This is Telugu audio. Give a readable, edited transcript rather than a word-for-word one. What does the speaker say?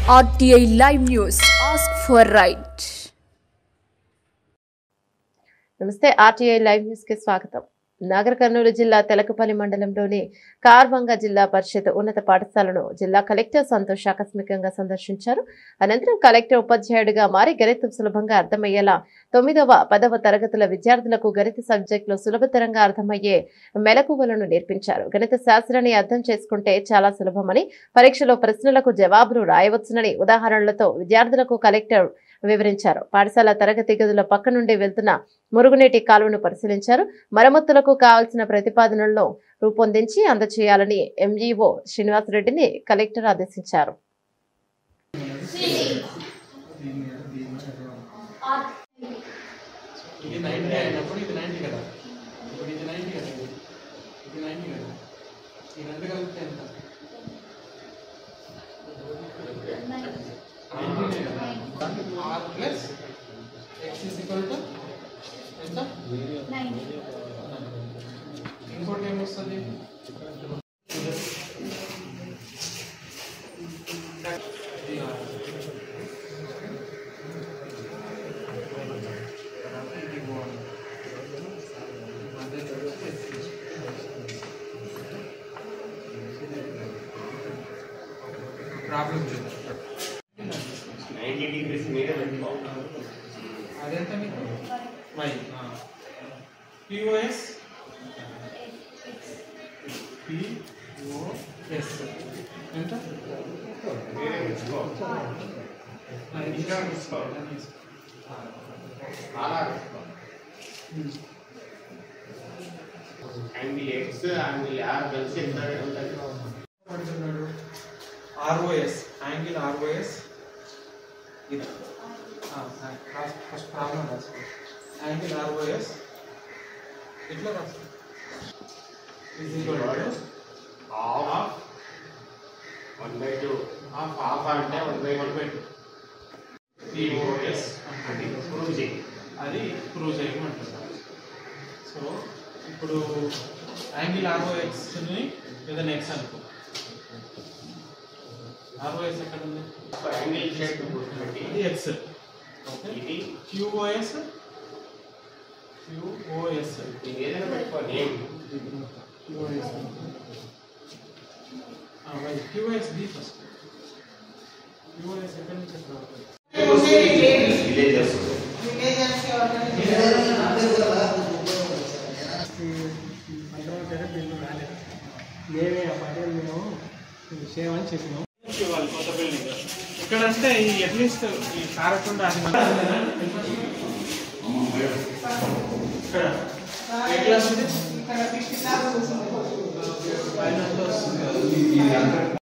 RTI Live News. Ask for right. నమస్తే ఆర్టీఐ లైవ్ న్యూస్ కి స్వాగతం. నాగర్ కర్నూలు జిల్లా తెలకపల్లి మండలంలోని కార్వంగ జిల్లా పరిషత్ ఉన్నత పాఠశాలను జిల్లా కలెక్టర్ సంతోష్ ఆకస్మికంగా సందర్శించారు. అనంతరం కలెక్టర్ ఉపాధ్యాయుడిగా మారి గణితం సులభంగా అర్థమయ్యేలా 9వ 10వ తరగతుల విద్యార్థులకు గణిత సబ్జెక్టులో సులభతరంగా అర్థమయ్యే మెలకువలను నేర్పించారు. గణిత శాస్త్రాన్ని అర్థం చేసుకుంటే చాలా సులభమని, పరీక్షలో ప్రశ్నలకు జవాబులు రాయవచ్చునని ఉదాహరణలతో విద్యార్థులకు కలెక్టర్ వివరించారు. పాఠశాల తరగతి గదుల పక్క నుండి వెళ్తున్న మురుగునీటి కాలువను పరిశీలించారు. మరమ్మతులకు కావాల్సిన ప్రతిపాదనలను రూపొందించి అందజేయాలని ఎంఈఓ శ్రీనివాసరెడ్డిని కలెక్టర్ ఆదేశించారు. ఇంకోటి ఏమొస్తుంది? ప్రాబ్లం 90 డిగ్రీస్ మీద అదెంత మీకు వై POS ఎంత ROS యాంగిల్ ROS ఇది ఫస్ట్ ప్రాబ్లం రాసుకో. యాంగిల్ ROS ఇట్లా రాసుకో. is equal to half 1/2 half అంటే 1/2 POS అది ప్రూవ్ చేయమంటున్నారు. సో ఇప్పుడు యాంగిల్ ROX ని ఏదైనా x అనుకో. ROS ఎక్కడ ఉంది? యాంగిల్ షేప్ ఇది x. ఓకే, ఇది QOS ఇది ఏదైనా పెట్టుకో name QOS QOS B first. QOS ఎక్కడ నుంచి వస్తుంది? విలేజెస్ మేమే ఆ పార్టీ మేము చేయమని చెప్పినాం. కొత్త బిల్డింగ్ ఇక్కడ అంటే అట్లీస్ట్ ఈ కారకుండా అది ఇక్కడ ఏ క్లాస్ ఉంది?